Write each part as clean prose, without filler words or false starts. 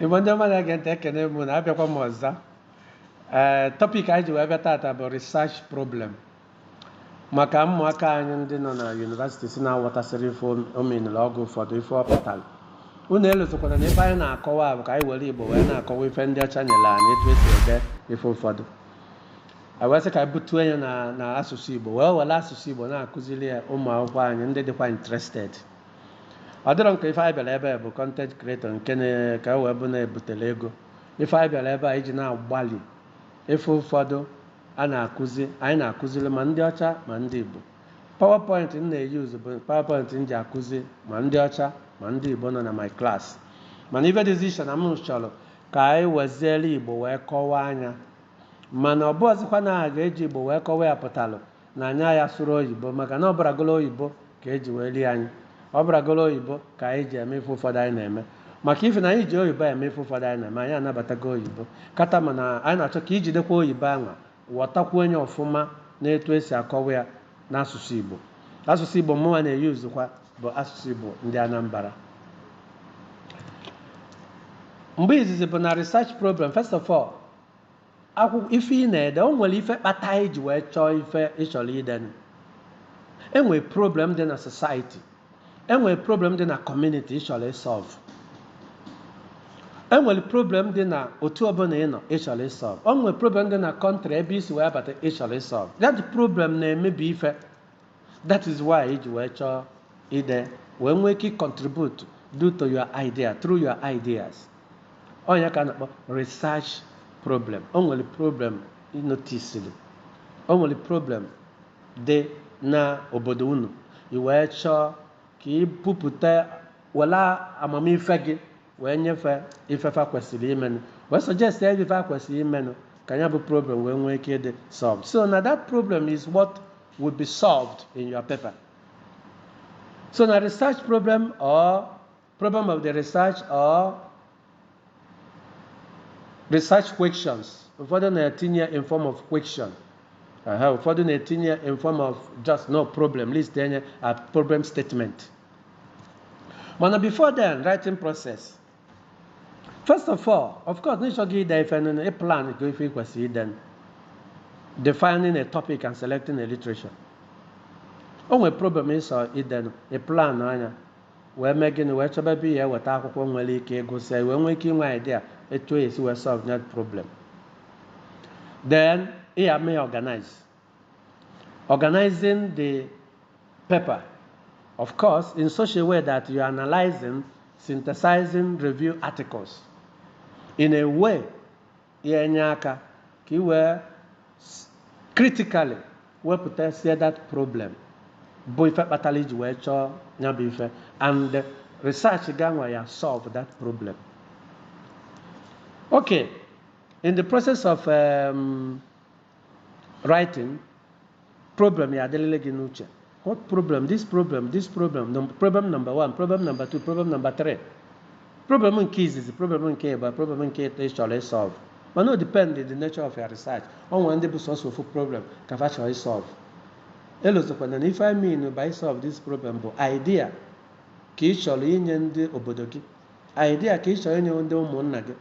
Even though I can take a name, I become Moza. Topic I do ever thought about research problem. Maka mmụaka anyị ndị nọ na yunivasiti si na-aghọtasịrị ife omenala ọgụ ụfọdụ ife ọpụtara unu elozokwana na ife anyị na-akọwa bụ ka anyị were Igbo wee na-akọwa ife ndị ọcha nyere anyị etu esi ede ife ụfọdụ wee sị ka anyị butuo ya na asụsụ Igbo wee were asụsụ Igbo na-akụziri ya ụmụ akwụkwọ anyị ndị dịkwa interested. Ọ dịrọ nke ife anyị bịara ebe bụ content creator nke ka wee bụ na-ebutere ego. Ife anyị bịara ebe a iji na-agbalị ife ụfọdụ anyị na-akụziri ma ndị ọcha ma ndị Igbo. PowerPoint m na-eyuzu bụ PowerPoint m ji akụzi ma ndị ọcha ma ndị Igbo nọ na my class. Mana ife dịzi iche na m chọrọ ka anyị weziere Igbo wee kọwaa anya, mana ọ bụ ọzọkwa na a ga-eji Igbo wee kọwaa ya pụtalụ na anya ya sụrụ oyibo, maka na ọ bụragolo oyibo ka eji wee rie anyị, ọ bụragolo oyibo ka anyị ji eme ife ụfọdụ anyị na-eme. Maka ife na anyị ji oyibo eme ife ụfọdụ anyị na-eme, anyị anabatago oyibo kata, mana anyị na-achọ ka ijidekwa oyibo anwa ghọtakwuo onye ọfụma na-etu esi akọwa ya n'asụsụ Igbo. Asụsụ Igbo mụnwa na-eyuzukwa bụ asụsụ Igbo ndị Anambra. Mgbe izizi bụ na research problem. First of all, akwụkwọ ife ị na-ede o nwere ife kpata iji wee chọọ ife ịchọrọ ide. Enwere problem dị na society, enwere problem dị na community ịchọrọ ịsolve, enwere problem dị na otu ọbụla ị nọ ịchọrọ ịsolve, o nwere problem dị na country ebe isi wee bata ịchọrọ ịsolve. That problem na-emebi ife. That is why iji wee chọọ ide wee nwee ike contribute due to your idea, through your ideas. Onye ka na-akpọ research problem. O nwere problem ịnotisiri, o nwere problem dị na obodo unu, i wee chọọ ka ị pụpụta wela amamife gị wee nyefee ifefa kwesịrị imenụ, wee suggest ifefa kwesịrị imenụ ka ya bụ problem wee nwee ike ịdị solved. So now that problem is what will be solved in your paper. So now research problem or problem of the research or research questions. Ụfọdụ na-etinye in form of question. Ụfọdụ na-etinye in form of just no problem, list enye a problem statement. Mana before then, writing process. First of all, of course, n'ịchọ gị ide ife nụ a plan ka ife kwesịrị ide. Defining a topic and selecting a literature. O nwere problem ịsọ ide a plan anya wee mee gịnị wee chọba ebe ya weta akwụkwọ nwere ike ịgụsị wee nwee ike inwe idea etu esi wee solve that problem. Then I may organizing the paper, of course, in such a way that you are analyzing, synthesizing, review articles in a way yenye aka ka iwe critically wepụta see that problem bụ ife kpatara iji wee chọọ ya bụ ife, and the research ganwa ya solve that problem. Okay, in the process of writing, problem ya adịlele gị n'uche. What problem? This problem, this problem. Problem number 1, problem number 2, problem number 3. Problem nke izizi, problem nke ịba, problem nke ịtọ ịchọrọ ịsolve. But no, depend on the nature of your research. On one day bụ source of problem ka fa chọrọ ịsolve. Elozokwana na if I mean by solve this problem bụ idea ka ị chọrọ inye ndị obodo gị, idea ka ị chọrọ inye ndị ụmụnna gị,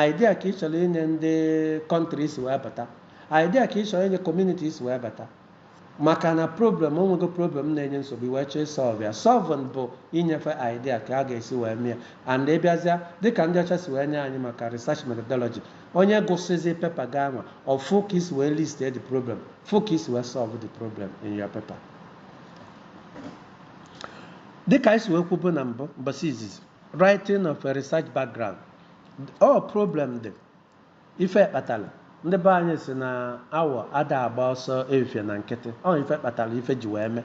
idea ka ị chọrọ inye ndị country si wee bata, idea ka ị chọrọ inye community si wee bata. Maka na problem, onwego problem na-enye nsogbu wee chọọ solve ya. Solving bụ inyefe idea ka a ga-esi wee mee, and ịbịazịa dịka ndị ọcha si wee nye anyị maka research methodology. Onye gụsịzi paper gị anwa ọ fụ ka isi wee list the problem, fụ ka isi wee solve the problem in your paper. Dịka isi wee kwubu na mbụ mbọsị izizi, writing of a research background. All problem dị ife kpatara ndị be anyị si na awọ ada agba ọsọ efifie na nkịtị. Ọ ife kpatara ife ji wee mee.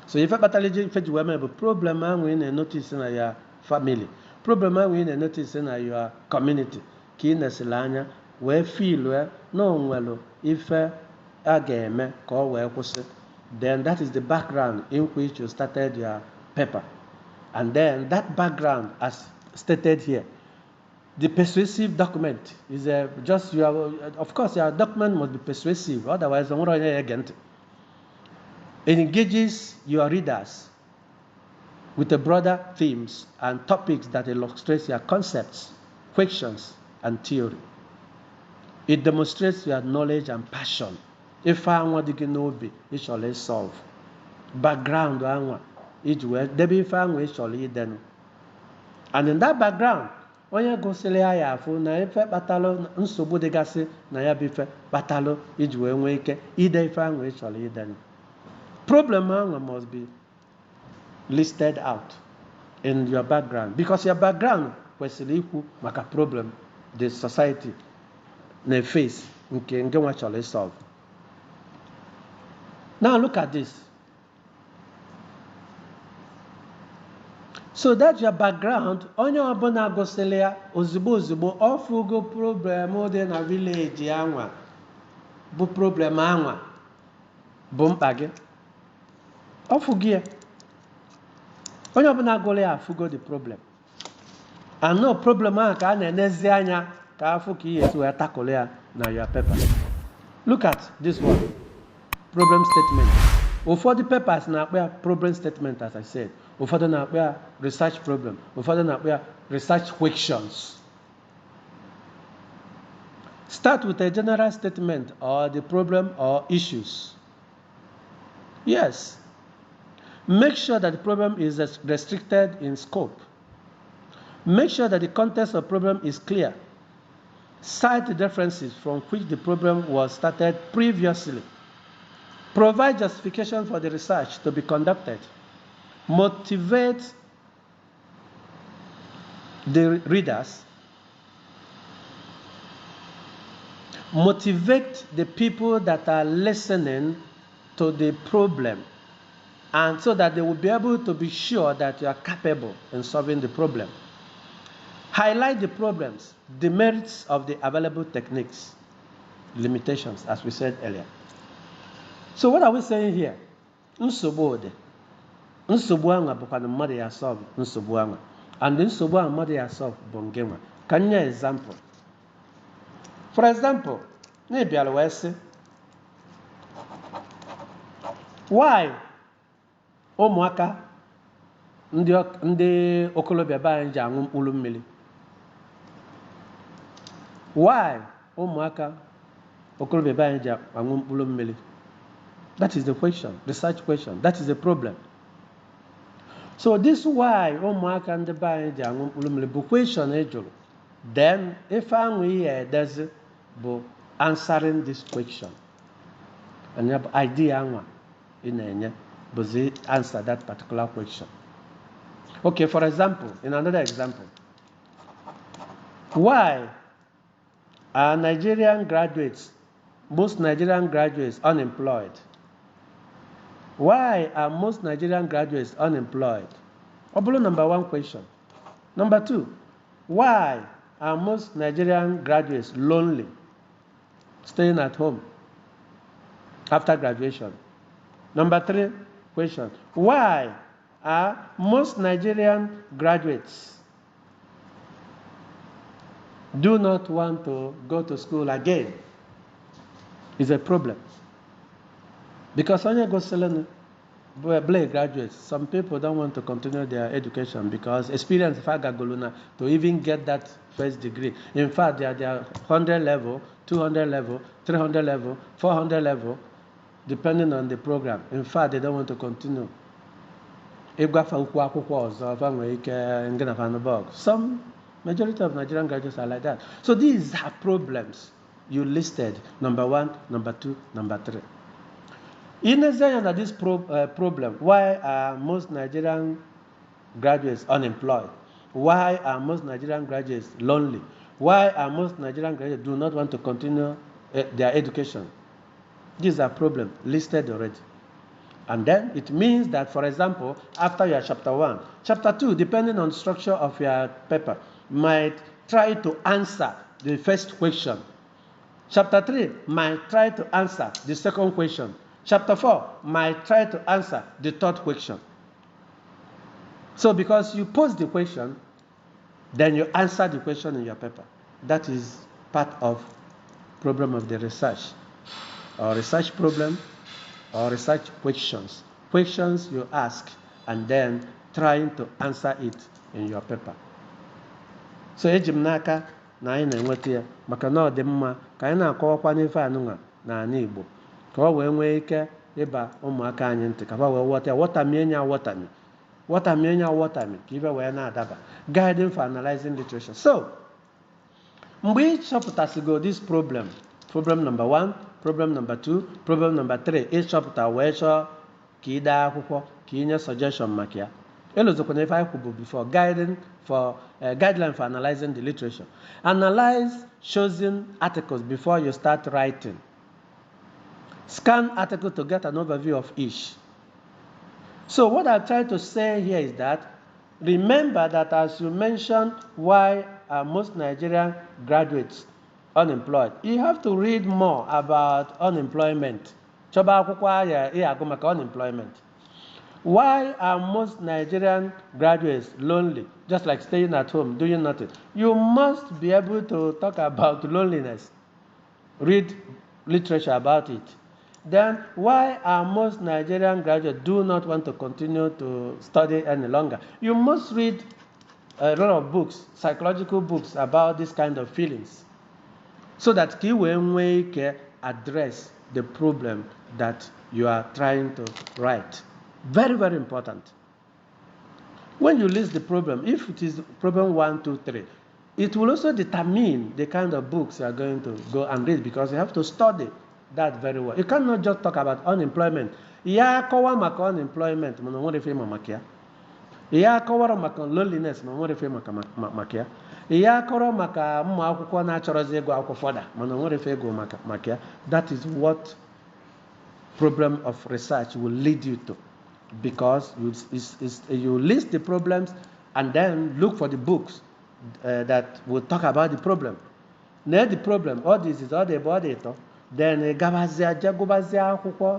So ife kpatara ife ji wee mee bụ problem ahụ ị na-enotice na ya family, problem ahụ ị na-enotice na your community ka ị nesịrị anya wee feel na onwelu ife a ga-eme ka ọ wee kwụsị. Then that is the background in which you started your paper. And then that background, as stated here, the persuasive document is just of course your document must be persuasive, otherwise it engages your readers with the broader themes and topics that illustrate your concepts questions, and theory. It demonstrates your knowledge and passion. If I want to know, it shall solve. Background, if I shall then. And in that background, onye gosili ya afụ na ife kpatalụ nsogbu dịgasị na ya bụ ife kpatalụ iji wee nwee ike ide ife ahụ ịchọrọ ide. Problem ahụ must be listed out in your background, because your background kwesịrị ikwu maka problem the society na-face nke nwa chọrọ solve. Now look at this. So that's your background. Onye ọbụla gosili ya ozugbo ọfụgo problem dị na village anwa bụ problem anwa bụ mkpa gị. Ọfụgo ya. Onye ọbụla gụrụ ya afụgo the problem. And no problem ahụ ka a na-enezi anya ka afụ ka ihe esi wee tackle ya na your paper. Look at this one. Problem statement. Ụfọdụ papers na-akpọ ya problem statement, as I said. Ụfọdụ na-akpọ ya research problem. Ụfọdụ na-akpọ ya research questions. Start with a general statement or the problem or issues. Yes. Make sure that the problem is restricted in scope. Make sure that the context of the problem is clear. Cite the references from which the problem was started previously. Provide justification for the research to be conducted. Motivate the readers. Motivate the people that are listening to the problem, and so that they will be able to be sure that you are capable in solving the problem. Highlight the problems, the merits of the available techniques, limitations, as we said earlier. So what are we saying here? Nsogbu dị. Nsogbu ahụ bụkwa na mmadụ ya solve nsogbu ahụ. And nsogbu ahụ mmadụ ya solve bụ nke nwa. Ka nye example. For example, na-ebiara wee sị, why ụmụaka ndị okolobịa be anyị ji aṅụ mkpụrụ mmiri? Why ụmụaka okolobịa be anyị ji aṅụ mkpụrụ mmiri? That is the question, research question. That is the problem. So this why ụmụaka ndị be anyị ji aṅụ mkpụrụ mmiri bụ question e jụrụ. Then if ahụ ihe edezi bụ answering this question. And your idea ahụ ị na-enye bụ answer that particular question. Okay, for example, in another example, why are most Nigerian graduates unemployed? Why are most Nigerian graduates unemployed? Number one question. Number two, why are most Nigerian graduates lonely, staying at home after graduation? Number three question, why are most Nigerian graduates do not want to go to school again? It's a problem. Because when you go selling graduates, some people don't want to continue their education because experience to even get that first degree. In fact, they are 100 level, 200 level, 300 level, 400 level, depending on the program. In fact, they don't want to continue. Some majority of Nigerian graduates are like that. So these are problems you listed. Number one, number two, number three. In addition to this problem, why are most Nigerian graduates unemployed? Why are most Nigerian graduates lonely? Why are most Nigerian graduates do not want to continue their education? These are problems listed already. And then it means that, for example, after your chapter 1, chapter 2, depending on the structure of your paper, might try to answer the first question. Chapter 3 might try to answer the second question. Chapter 4 might try to answer the third question. So because you pose the question, then you answer the question in your paper. That is part of problem of the research, or research problem, or research questions. Questions you ask and then trying to answer it in your paper. So eji m n'aka na anyị na-enweta ya maka na ọ dị mma ka anyị na-akọwakwa n'ife anụnwa n'ala Igbo ka ọ wee nwee ike ịba ụmụaka anyị ntị ka ha wee ghọta ya wọtami ka ibe wee na-adaba. Guiding for analyzing literature. So mgbe ị chọpụtasigo this problem number 1, problem number 2, problem number 3, ịchọpụta wee chọọ ka ị dee akwụkwọ ka ị nye suggestion maka ya. Elozokwana ife anyị kwubu before, guideline for analyzing the literature. Analyze chosen articles before you start writing. Scan article to get an overview of each. So what I'm trying to say here is that remember that as you mentioned why are most Nigerian graduates unemployed, you have to read more about unemployment. Choba akwụkwọ ya agụ maka unemployment. Why are most Nigerian graduates lonely, just like staying at home, doing nothing? You must be able to talk about loneliness. Read literature about it. Then, why are most Nigerian graduates do not want to continue to study any longer? You must read a lot of books, psychological books about this kind of feelings, so that we can address the problem that you are trying to write. Very, very important. When you list the problem, if it is problem 1, 2, 3, it will also determine the kind of books you are going to go and read, because you have to study that very well. You cannot just talk about unemployment. Ya kowa maka unemployment, mana nwere fe maka ya. Ya kọwara maka loneliness, mana nwere fe maka ya. Ya kọrọ maka ụmụ akwụkwọ na-achọrọzi ego akwụkwọ fọda, mana nwere fe ego maka ya. That is what problem of research will lead you to, because you list the problems and then look for the books that will talk about the problem. Now the problem, all this is all the body, then gabazia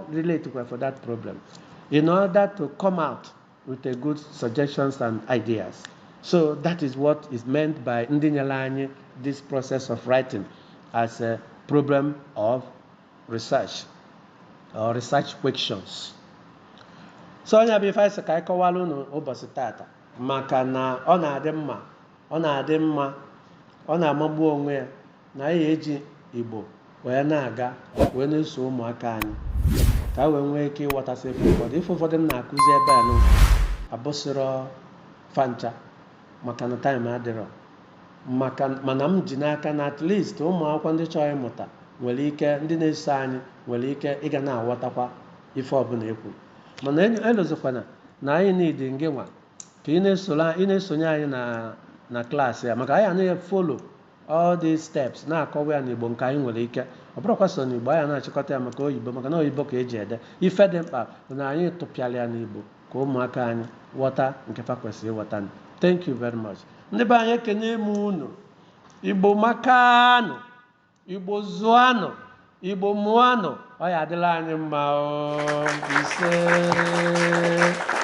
relate for that problem, in order to come out with a good suggestions and ideas. So that is what is meant by Ndinyalanye, this process of writing as a problem of research or research questions. So nya bụ ife anyị sị ka anyị kọwalụ n'ụbọchị tata, maka na ọ na-adị mma, ọ na-amagbu onwe ya na anyị eji Igbo wee na-aga wee na-eso ụmụaka anyị ka wee nwee ike ịghọtasị ụfọdụ. Ife ụfọdụ m na-akụzi ebe a abụsịrọ fancha maka na time adịrọ, mana m ji n'aka na at least ụmụ akwụkwọ ndị chọrọ ịmụta nwere ike, ndị na-eso anyị nwere ike ịga na-aghọtakwa ife ọbụla ekwu. Mana elozokwana na anyị niile ngị nwa ka ị na-esonye anyị na klaasị ya, maka anyị anaghị follow all these steps na-akọwa ya n'Igbo nke anyị nwere ike. Ọ bụrụkwa so n'Igbo anyị na-achịkọta ya maka oyibo, maka na oyibo ka eji ede. Ife dị mkpa bụ na anyị tụpịara ya n'Igbo ka ụmụaka anyị ghọta nke fa kwesịrị ịghọta. Thank you very much. Ndị be anyị ekene m unu. Igbo makanụ, Igbo zụanụ, Igbo mụanụ. Ọ ya adịla anyị mma. Ise.